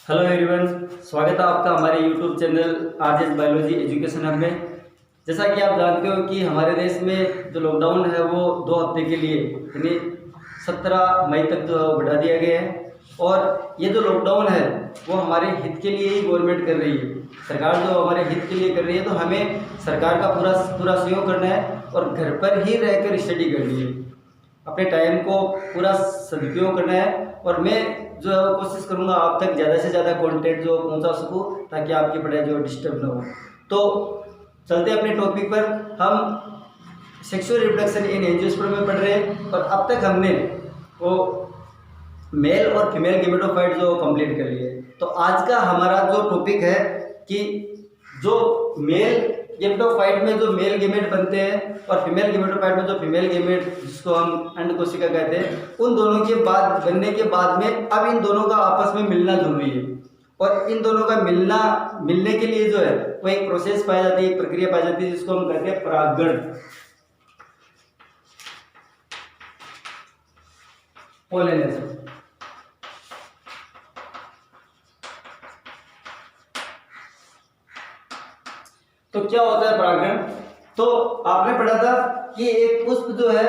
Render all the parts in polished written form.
Hello everyone, स्वागत है आपका हमारे YouTube channel RJS biology education hub में। जैसा कि आप जानते हो कि हमारे देश में जो लॉकडाउन है वो 2 हफ्ते के लिए यानी 17 मई तक जो बढ़ा दिया गया है। और ये जो लॉकडाउन है वो हमारे हित के लिए ही गवर्नमेंट कर रही है। सरकार जो हमारे हित के लिए कर रही है, तो हमें सरकार का पूरा सहयोग करना है और घर पर ही रहकर स्टडी करनी है। अपने टाइम को पूरा सदुपयोग करना है और मैं जो है वो कोशिश करूँगा आप तक ज़्यादा से ज़्यादा कंटेंट जो पहुँचा सकूँ ताकि आपकी पढ़ाई जो डिस्टर्ब ना हो। तो चलते अपने टॉपिक पर। हम सेक्सुअल रिप्रोडक्शन इन एंजियोस्पर्म में पढ़ रहे हैं और अब तक हमने वो मेल और फीमेल गेमेटोफाइट जो कंप्लीट कर लिए। तो आज का हमारा जो टॉपिक है कि जो मेल गेमेटोफाइट में जो मेल गेमेट बनते हैं और फीमेल गेमेटोफाइट में जो फीमेल गेमेट जिसको हम अंड कोशिका कहते हैं, उन दोनों के बाद बनने के बाद में अब इन दोनों का आपस में मिलना जरूरी है। और इन दोनों का मिलने के लिए जो है वो एक प्रोसेस पाई जाती है, एक प्रक्रिया पाई जाती है जिसको हम कहते हैं परागण, पोलिनेशन। तो क्या होता है परागण? तो आपने पढ़ा था कि एक पुष्प जो है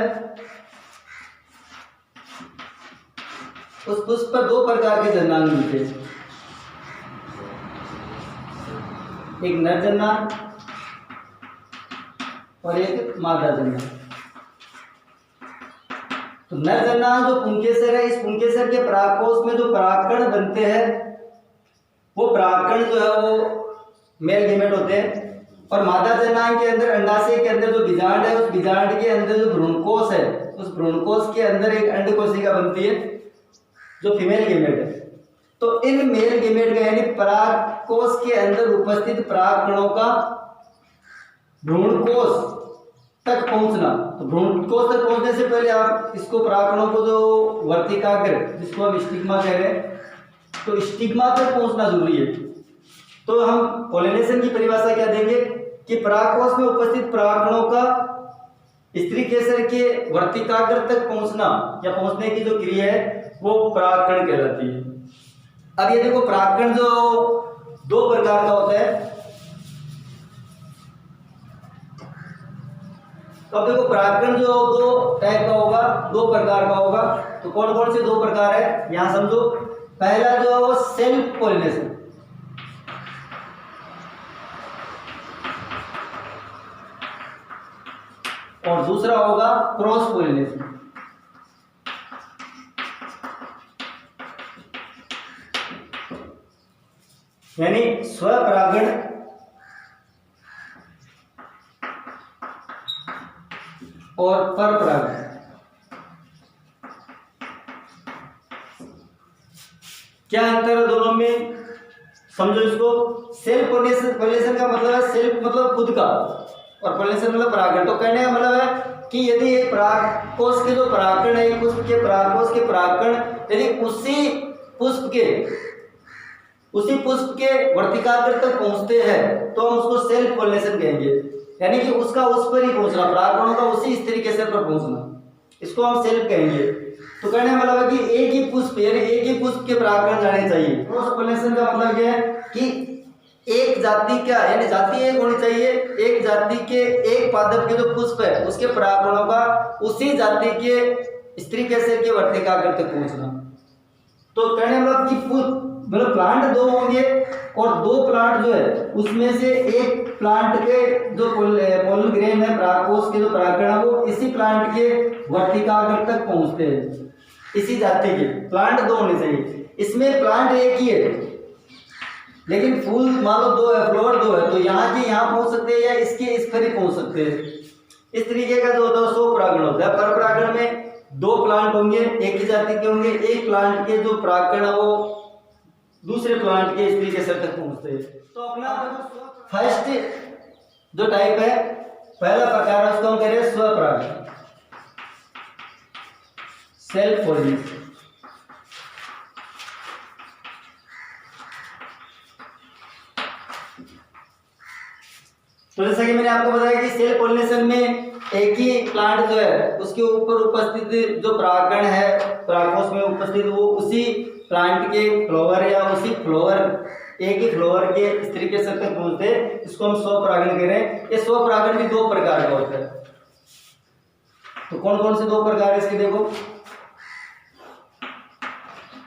उस पुष्प पर 2 प्रकार के जन्नांग मिलते हैं, एक नर जन्नांग और एक मादा जन्नांग। तो नर जन्नांग जो पुंकेसर है, इस पुंकेसर के परागकोश में जो परागकण बनते हैं वो परागकण जो है वो मेल गेमेट होते हैं। और मादा जन्नांग के अंदर अंडाशय के अंदर जो बीजांड है, उस बीजांड के अंदर जो भ्रूणकोश है, उस भ्रूणकोश के अंदर एक अंड कोशिका बनती है जो फीमेल गेमेट है। तो इन मेल गेमेट का यानी परागकोश के अंदर उपस्थित परागकणों का भ्रूणकोश तक पहुंचना। तो भ्रूणकोश तक पहुंचने से पहले आप इसको परागकणों को जो वर्तिकाग्र जिसको हम स्टिग्मा कह रहे हैं, तो स्टिग्मा तक पहुंचना जरूरी है। तो हम पॉलिनेशन की परिभाषा क्या देंगे कि परागकोश में उपस्थित परागकणों का स्त्री केसर के वर्तिकाग्र तक पहुंचना या पहुंचने की जो क्रिया है वो परागकण कहलाती है। अब ये देखो, परागकण जो 2 प्रकार का होता है। तो अब देखो, परागकण जो 2 टाइप का होगा, 2 प्रकार का होगा। तो कौन कौन से 2 प्रकार है यहां समझो। पहला जो है वो सेल्फ पॉलिनेशन, और दूसरा होगा क्रॉस पोलिनेशन। यानी स्वपरागण और परपरागण। क्या अंतर है दोनों में, समझो इसको। सेल्फ पोलिनेशन का मतलब है सेल्फ मतलब खुद का, और पोलिनेशन मतलब परागण। तो कहने का मतलब है कि यदि एक परागकोश के जो परागकण है, एक पुष्प के परागकोश के परागकण यदि उसी पुष्प के वर्तिकाग्र तक पहुंचते हैं तो हम उसको सेल्फ पोलिनेशन कहेंगे। यानी कि उसका उस पर ही पहुंचना, परागकणों का उसी स्त्री केसर पर पहुंचना, इसको हम सेल्फ कहेंगे। तो कहने का मतलब है कि एक ही पुष्प यानी एक ही पुष्प के परागकण जाने चाहिए। क्रॉस पोलिनेशन का मतलब यह है कि एक जाति क्या यानी जाति एक होनी चाहिए, एक जाति के एक पादप के जो पुष्प है उसके परागकणों का उसी जाति के स्त्री केसर के वर्तिकाग्र तक पहुंचना। तो कहने मतलब कि मतलब प्लांट 2 होंगे और 2 प्लांट जो है उसमें से एक प्लांट के जो पोलन ग्रेन है, परागकोश के जो परागकण है वो इसी प्लांट के वर्तिकाग्र तक पहुंचते हैं। इसी जाति के प्लांट 2 होने चाहिए। इसमें प्लांट एक ही है लेकिन फूल मान लो 2 है, फ्लावर 2 है, तो यहाँ के यहाँ पहुंच सकते हैं या इसके इस पर ही पहुंच सकते हैं। इस तरीके का जो होता है 100 परागण होता है। पर परागण में 2 प्लांट होंगे, एक ही जाति के होंगे, एक प्लांट के जो परागकण है वो दूसरे प्लांट के स्त्री केसर तक पहुंचते हैं। तो अपना फर्स्ट जो टाइप है, पहला प्रकार है उसको हम कह रहे हैं स्वपरागण, सेल्फ पोलिनेशन। तो जैसा कि मैंने आपको बताया कि सेल्फ पोलिनेशन में एक ही प्लांट जो है उसके ऊपर उपस्थित जो परागकण है परागकोश में उपस्थित वो उसी प्लांट के फ्लावर या उसी फ्लावर एक ही फ्लावर के इस तरीके से तक पहुंचते हैं, इसको हम स्वपरागण कह रहे हैं। ये स्वपरागण भी दो प्रकार का होता है। तो कौन कौन से दो प्रकार है इसके देखो।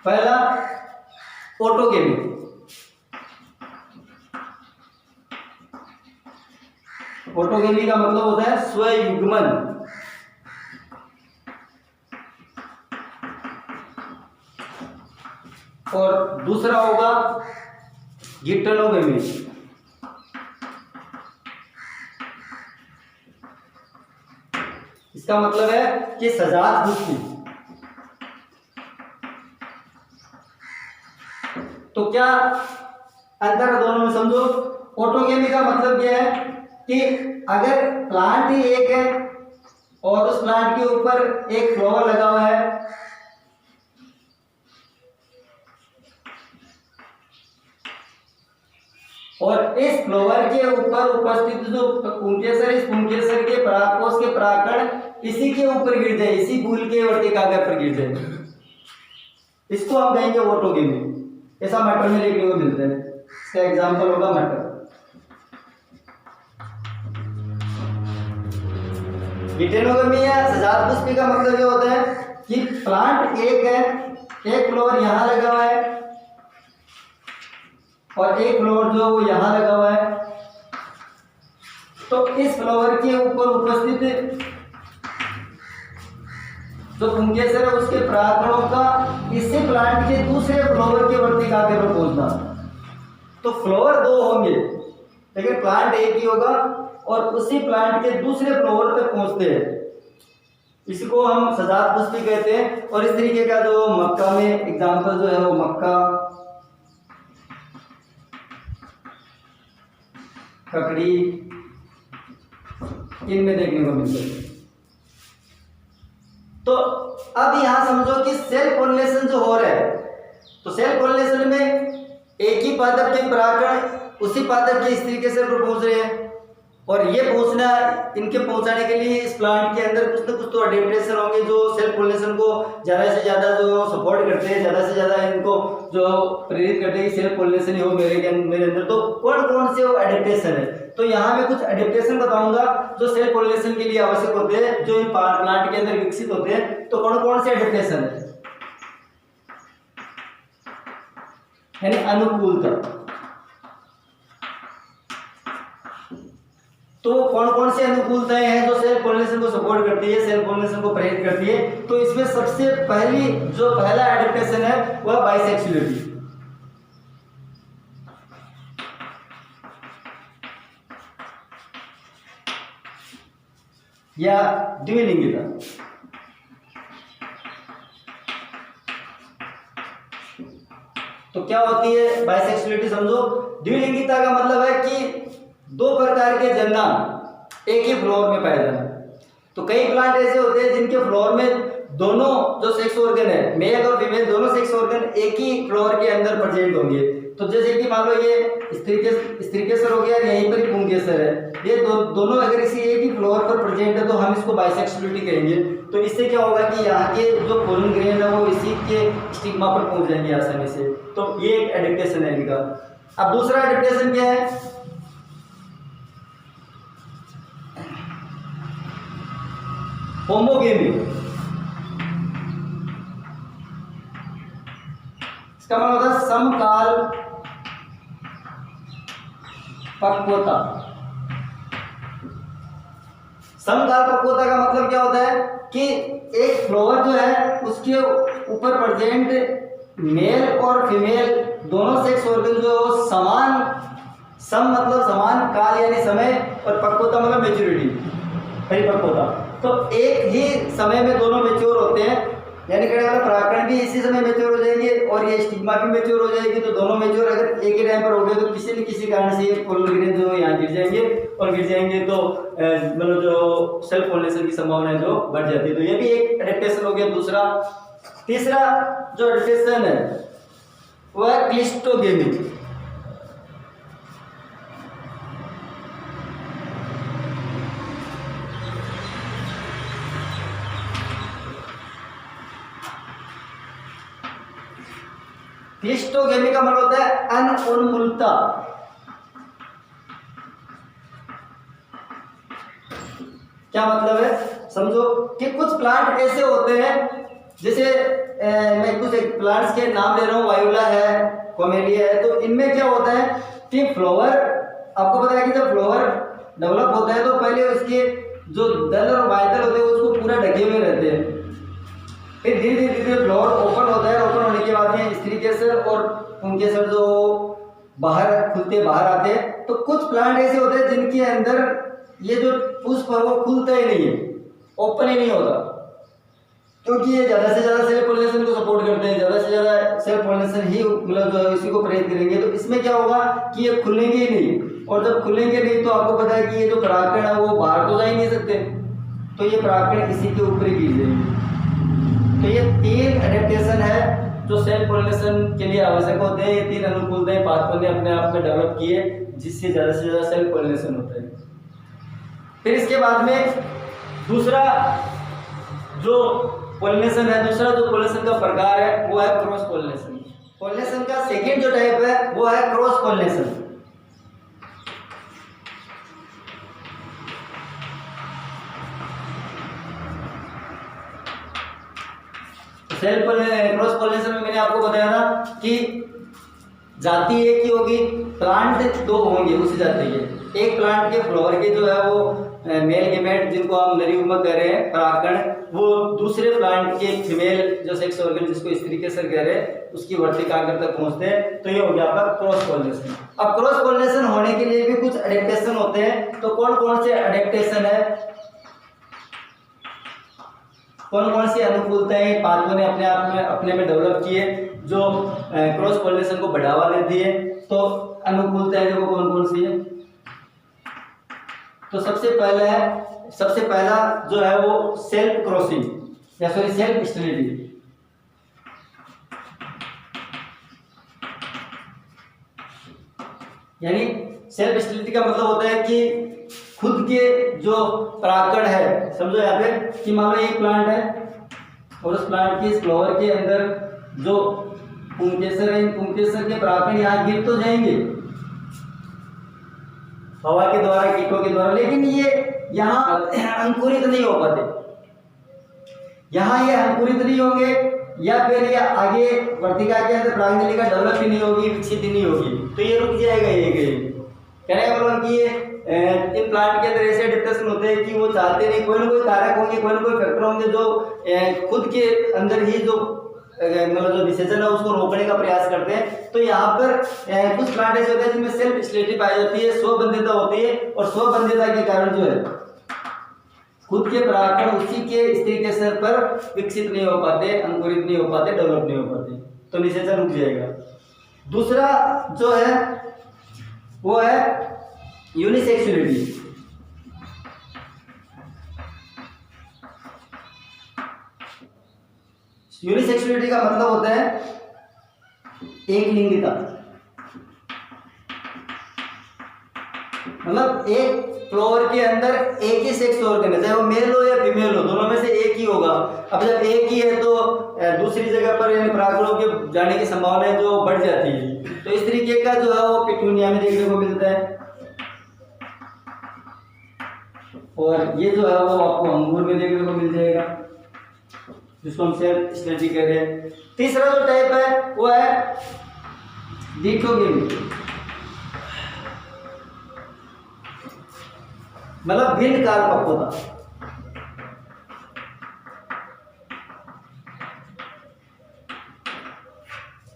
पहला ऑटोगेमी। ऑटोगेमी का मतलब होता है स्वयुग्मन। और दूसरा होगा गिटनोगेमी। इसका मतलब है कि सजात पुष्टि। तो क्या अंतर है दोनों में समझो। ऑटोगेमी का मतलब यह है कि अगर प्लांट ही एक है और उस प्लांट के ऊपर एक फ्लावर लगा हुआ है, और इस फ्लावर के ऊपर उपस्थित जो पुंकेसर, इस पुंकेसर के परागकोश के परागकण इसी के ऊपर गिर जाए, इसी फूल के वर्तिकाग्र पर गिर जाए, इसको हम कहेंगे ऑटोगेमी। ऐसा मटर में देखने को मिलता है। इसका एग्जांपल होगा मटर। गिटेनोगेमी या सजात पुष्पी का मतलब ये होता है कि प्लांट एक है, एक फ्लावर यहां लगा हुआ है और एक फ्लावर जो वो यहां लगा हुआ है। तो इस फ्लावर के ऊपर उपस्थित जो पुंकेसर है उसके परागकणों का इसी प्लांट के दूसरे फ्लावर के वर्तिकाग्र पर पहुंचना। तो फ्लावर दो होंगे लेकिन प्लांट एक ही होगा और उसी प्लांट के दूसरे फ्लावर तक पहुंचते हैं। इसको हम सजात पुष्पी कहते हैं। और इस तरीके का जो मक्का में एग्जांपल जो है वो मक्का, ककड़ी, इनमें देखने को मिलते हैं। तो अब यहां समझो कि सेल्फ पॉलिनेशन जो हो रहा है, तो सेल्फ पॉलिनेशन में एक ही पादप के परागकण उसी पादप के इस तरीके से पहुंच रहे हैं और ये पहुंचना, इनके पहुंचाने के लिए इस प्लांट के अंदर कुछ ना कुछ तो अडेप्टेशन होंगे जो सेल्फ पॉलिनेशन को ज्यादा से ज्यादा जो सपोर्ट करते हैं, ज्यादा से ज्यादा इनको जो प्रेरित करते हैं कि सेल्फ पॉलिनेशन ही हो मेरे अंदर। तो कौन कौन से वो एडेप्टेशन है, तो यहाँ मैं कुछ एडेप्टेशन बताऊंगा जो सेल्फ पॉलिनेशन के लिए आवश्यक होते हैं, जो इन प्लांट के अंदर विकसित होते हैं। तो कौन कौन से एडेप्टेशन है, यानी अनुकूलता। तो कौन कौन सी अनुकूलताएं हैं जो सेल्फ पॉलिनेशन को सपोर्ट करती है, सेल्फ पॉलिनेशन को प्रेरित करती है। तो इसमें सबसे पहला एडेप्टेशन है वह बाइसेक्सुअलिटी या द्विलिंगिता। तो क्या होती है बाइसेक्सुअलिटी समझो। द्विलिंगिता का मतलब है कि दो प्रकार के जननांग एक ही फ्लोर में पाए जाना। तो कई प्लांट ऐसे होते हैं जिनके फ्लोर में दोनों जो सेक्स ऑर्गन है, मेल और फीमेल दोनों सेक्स ऑर्गन एक ही फ्लोर के अंदर प्रेजेंट होंगे। तो जैसे कि मान लो ये स्त्रीकेसर हो गया, यहीं पर ही पुंकेसर है, ये दोनों अगर इसी एक ही फ्लोर पर प्रेजेंट है तो हम इसको बाइसेक्सुअलिटी कहेंगे। तो इससे क्या होगा कि यहाँ के जो पोलन ग्रेन है वो इसी के स्टिग्मा पर पहुंच जाएंगे आसानी से। तो ये एक एडेप्टेशन है इनका। अब दूसरा एडेप्टेशन क्या है, होमोगेमी। इसका मतलब होता है समकाल पक्वता। समकाल पक्वता का मतलब क्या होता है कि एक फ्लावर जो है उसके ऊपर प्रेजेंट मेल और फीमेल दोनों सेक्स ऑर्गन जो मतलब समान काल यानी समय, और पक्वता मतलब मेच्योरिटी, परिपक्वता। तो एक ही समय में दोनों मैच्योर होते हैं, यानी कहने वाला परागकण भी इसी समय मैच्योर हो जाएंगे और ये स्टिग्मा भी मैच्योर हो जाएगी। तो दोनों मैच्योर अगर एक ही टाइम पर हो गए तो किसी न किसी कारण से ये पोलन ग्रेन जो यहाँ गिर जाएंगे तो मतलब जो सेल्फ पॉलिनेशन की संभावना है जो बढ़ जाती है। तो ये भी एक एडेप्टेशन हो गया दूसरा। तीसरा जो एडेप्टेशन है वह है क्लिस्टोगेमी। क्लिस्टोगेमी का मतलब होता है अनउन्मूलता। क्या मतलब है, समझो कि कुछ प्लांट ऐसे होते हैं, जैसे मैं कुछ एक प्लांट्स के नाम ले रहा हूँ, वायुला है, कोमेलिया है, तो इनमें क्या होता है कि फ्लावर, आपको पता है कि जब फ्लावर डेवलप होता है तो पहले उसके जो दल और बाह्यदल होते हैं उसको पूरा ढके हुए रहते हैं, फिर धीरे धीरे धीरे फ्लावर ओपन होता है, ओपन होने के बाद में स्त्री केसर और पुंकेसर जो बाहर खुलते बाहर आते हैं। तो कुछ प्लांट ऐसे होते हैं जिनके अंदर ये जो पुष्प है वो खुलता ही नहीं है, ओपन ही नहीं होता, क्योंकि ये ज़्यादा से ज़्यादा सेल्फ पॉलिनेशन को सपोर्ट करते हैं, ज़्यादा से ज़्यादा सेल्फ पॉलिनेशन ही मतलब जो है इसी को प्रेरित करेंगे। तो इसमें क्या होगा कि ये खुलेंगे ही नहीं, और जब खुलेंगे नहीं तो आपको पता है कि ये जो परागकण है वो बाहर तो जा ही नहीं सकते, तो ये परागकण इसी के ऊपर ही गिर जाएंगे। तो ये 3 एडेप्टेशन है जो सेल्फ पॉलिनेशन के लिए आवश्यक होते हैं। ये 3 अनुकूलताएं पाथवे ने अपने आप में डेवलप की है, जिससे ज़्यादा से ज़्यादा सेल्फ पॉलिनेशन होता है। फिर इसके बाद में दूसरा जो पॉलिनेशन है, दूसरा जो पॉलिनेशन का प्रकार है वो है क्रॉस पॉलिनेशन। पॉलिनेशन का सेकंड जो टाइप है वो है cross pollination. Self cross pollination में मैंने आपको बताया था कि जाति एक ही होगी, प्लांट 2 होंगे उसी जाति के। एक प्लांट के फ्लावर के जो है वो मेल गेमेट, जिनको हम नरियुग्मक कह रहे हैं, परागकण, वो दूसरे प्लांट के फीमेल जो सेक्स ऑर्गन जिसको स्त्री केसर कह रहे हैं उसकी वर्तिकाग्र तक पहुंचते हैं। तो ये हो गया आपका क्रॉस पॉलिनेशन। अब क्रॉस पॉलिनेशन होने के लिए भी कुछ एडेप्टेशन होते हैं। तो कौन कौन से एडेप्टेशन है, कौन कौन सी अनुकूलताएं पाथवे ने अपने आप में अपने में डेवलप की है जो क्रॉस पॉलिनेशन को बढ़ावा देती है। तो अनुकूलताएं देखो कौन कौन सी है। तो सबसे पहला जो है वो सेल्फ क्रॉसिंग या सॉरी सेल्फ स्टेरिलिटी। यानी सेल्फ स्टेरिलिटी का मतलब होता है कि खुद के जो परागकण है, समझो यहाँ पे कि मान लो एक प्लांट है और उस प्लांट के इस फ्लावर के अंदर जो पुंकेसर है, इन पुंकेसर के परागकण यहाँ गिर तो जाएंगे हवा के द्वारा, कीटों के द्वारा, लेकिन ये यहाँ अंकुरित नहीं हो पाते, यहाँ ये अंकुरित नहीं होंगे, या फिर ये आगे वर्तिका के अंदर परागनलिका डेवलप ही नहीं होगी, विकसित ही नहीं होगी, तो ये रुक जाएगा। ये कहने का मतलब कि ये इन प्लांट के अंदर ऐसे एडेप्टेशन होते हैं कि वो चाहते नहीं, कोई ना कोई कारक होंगे, कोई ना कोई फैक्टर होंगे जो खुद के अंदर ही जो मतलब जो निषेचन है उसको रोकने का प्रयास करते हैं। तो यहाँ पर कुछ प्लांट ऐसे होते हैं जिनमें सेल्फ स्टेरिलिटी पाई जाती है, स्वबंधिता होती है, और स्वबंधिता के कारण जो है खुद के परागकण उसी के स्त्री केसर पर विकसित नहीं हो पाते, अंकुरित नहीं हो पाते, डेवलप नहीं हो पाते, तो निषेचन रुक जाएगा। दूसरा जो है वो है यूनिसेक्सुअलिटी। यूनिसेक्सुअलिटी का मतलब होता है एक लिंगिता, मतलब एक फ्लावर के अंदर एक ही सेक्स ऑर्गन है, चाहे वो मेल हो या फीमेल हो, दोनों में से एक ही होगा। अब जब एक ही है तो दूसरी जगह पर यानी परागकणों के जाने की संभावना है जो बढ़ जाती है। तो इस तरीके का जो है वो पिटूनिया में देखने को मिलता है, और ये जो है वो आपको अंगूर में देखने को मिल जाएगा, जिसको हम सेल्फ स्टेरिलिटी कह रहे हैं। तीसरा जो टाइप है वो है डिक्टोगेमी, मतलब भिन्न काल पक्वता।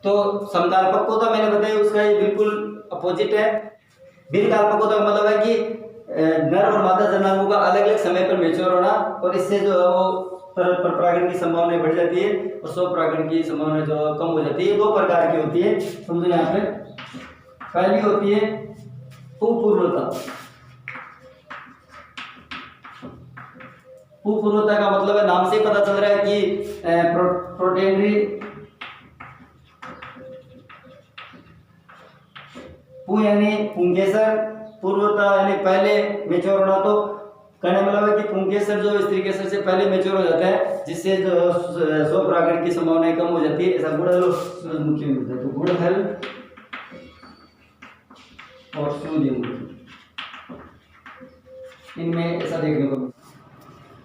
तो समकाल पक्वता मैंने बताया उसका ये बिल्कुल अपोजिट है। भिन्न काल पक्वता का मतलब है कि नर और मादा जनांगों का अलग अलग समय पर मैच्योर होना, और इससे जो है वो परागण की संभावना बढ़ जाती है और स्वपरागण की संभावना जो कम हो जाती है। 2 प्रकार की होती है, समझो यहाँ पे। पहली होती है पुपूर्वता। पुपूर्वता का मतलब है, नाम से पता चल रहा है कि प्रोटेंडरी पु यानी पुंकेसर, पूर्वता यानी पहले मैच्योर होना। तो कहने मतलब है कि पुंकेसर जो स्त्रीकेसर से पहले मैच्योर हो जाता है, जिससे जो स्वपरागण की संभावनाएं कम हो जाती है। ऐसा गुड़हल और सूरजमुखी में होता है। तो गुड़हल और सूर्यमुखी इनमें ऐसा देखने को मिलता है।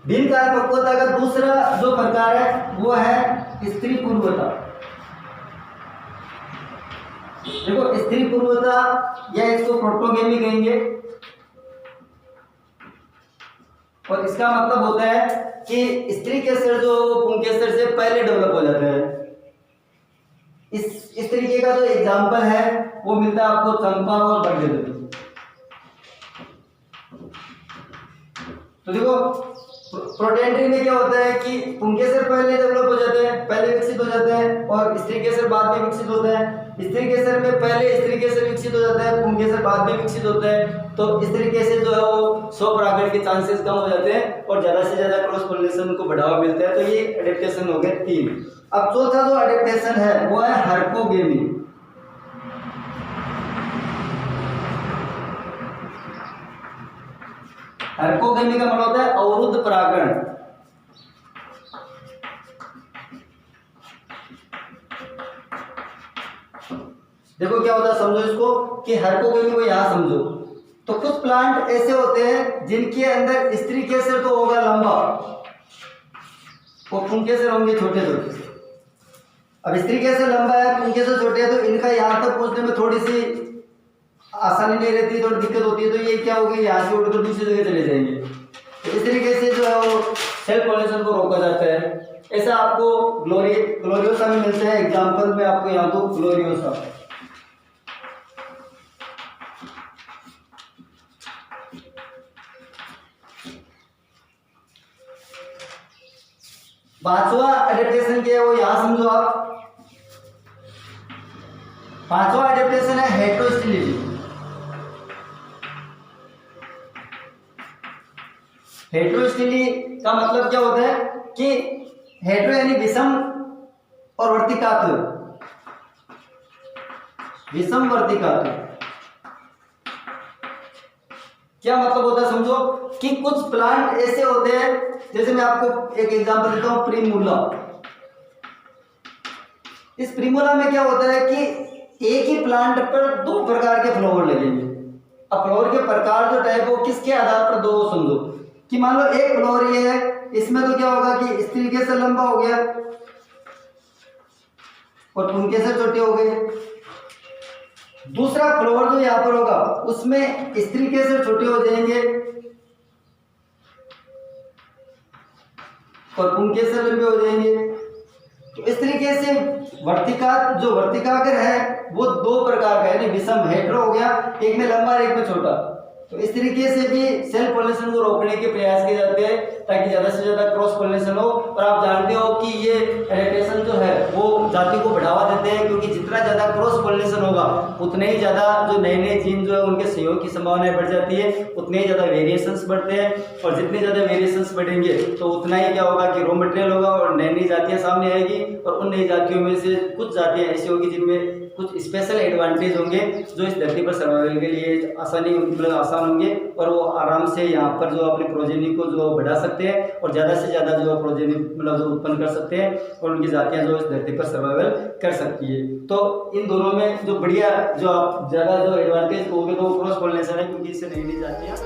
भिन्न काल पक्वता का दूसरा जो प्रकार है वो है स्त्री पूर्वता। देखो स्त्री पूर्वता या इसको प्रोटोगेमी कहेंगे, और इसका मतलब होता है कि स्त्रीकेसर जो पुंकेसर से पहले डेवलप हो जाता है। इस तरीके का जो एग्जाम्पल है वो मिलता है आपको चंपा और बरगद। तो देखो प्रोटेंट्री में क्या होता है कि पुंकेसर पहले डेवलप हो जाते हैं, पहले विकसित हो जाते हैं, और स्त्रीकेसर बाद में विकसित होता है। स्त्रीकेसर में पहले स्त्रीकेसर विकसित हो जाता है, पुंकेसर बाद में विकसित होता है। तो इस तरीके से जो है वो स्वपरागण के चांसेस कम हो जाते हैं और ज्यादा से ज्यादा क्रॉस पोलिनेशन को बढ़ावा मिलता है। तो ये एडेप्टेशन हो गए 3। अब चौथा जो एडेप्टेशन है वो है हर्कोगेमी। हर्कोगेमी का मतलब होता है अवरुद्ध परागण। देखो क्या होता है, समझो इसको कि हर्कोगेमी को यहां समझो। तो कुछ प्लांट ऐसे होते हैं जिनके अंदर स्त्रीकेसर तो होगा लंबा और पुंकेसर होंगे छोटे छोटे। अब स्त्रीकेसर लंबा है, पुंकेसर छोटे है, तो इनका यहां तक पहुंचने में थोड़ी सी आसानी नहीं रहती, थोड़ी दिक्कत होती है। तो ये क्या होगी, यहाँ से उड़कर दूसरी जगह चले जाएंगे। तो इस तरीके से जो है वो सेल्फ पॉलिनेशन को रोका जाता है। ऐसा आपको ग्लोरियोसा में मिलता है। एग्जाम्पल में आपको यहाँ दो ग्लोरियोसा। पांचवा एडेप्टेशन क्या है वो यहां समझो आप। पांचवा एडेप्टेशन है हेटेरोस्टिलिटी। हेटेरोस्टिलिटी का मतलब क्या होता है कि हेटेरो यानी विषम और वर्तिकात्व। विषम वर्तिकात्व क्या मतलब होता है समझो कि कुछ प्लांट ऐसे होते हैं, जैसे मैं आपको एक एग्जांपल देता हूं, प्रिमूला। इस प्रिमूला में क्या होता है कि एक ही प्लांट पर 2 प्रकार के फ्लावर लगेंगे। अब फ्लावर के प्रकार जो टाइप हो किसके आधार पर दो समझो कि मान लो एक फ्लावर ये है, इसमें तो क्या होगा कि स्त्रीकेसर लंबा हो गया और पुंकेसर छोटे हो गए। दूसरा फ्लावर जो यहाँ पर होगा उसमें स्त्रीकेसर छोटे हो जाएंगे और पुंकेसर लंबे हो जाएंगे। तो इस तरीके से वर्तिकाग्र है वो 2 प्रकार का है, यानी विषम हेटेरो हो गया, एक में लंबा और एक में छोटा। तो इस तरीके से भी सेल्फ पॉलिनेशन को रोकने के प्रयास किए जाते हैं ताकि ज्यादा से ज्यादा क्रॉस पॉलिनेशन हो। और आप जानते हो कि ये एडेप्टेशन जो है वो जाति को बढ़ावा देते हैं, क्योंकि जितना ज्यादा क्रॉस पॉलिनेशन होगा उतने ही ज्यादा जो नए नए जीन जो है उनके सहयोग की संभावनाएं बढ़ जाती है, उतने ही ज्यादा वेरिएशंस बढ़ते हैं। और जितने ज्यादा वेरिएशंस बढ़ेंगे तो उतना ही क्या होगा कि रॉ मटेरियल होगा और नई नई जातियां सामने आएगी। और उन नई जातियों में से कुछ जातियां ऐसी होगी जिनमें कुछ स्पेशल एडवांटेज होंगे जो इस धरती पर सर्वाइवल के लिए आसान होंगे, और वो आराम से यहाँ पर जो अपनी प्रोजेनी को जो बढ़ा सकते हैं और ज़्यादा से ज़्यादा जो प्रोजेनी मतलब जो उत्पन्न कर सकते हैं और उनकी जातियाँ जो इस धरती पर सर्वाइवल कर सकती है। तो इन दोनों में जो बढ़िया जो आप ज़्यादा जो एडवांटेज होगे तो क्रॉस पॉलिनेशन है, क्योंकि इससे नई नई जातियाँ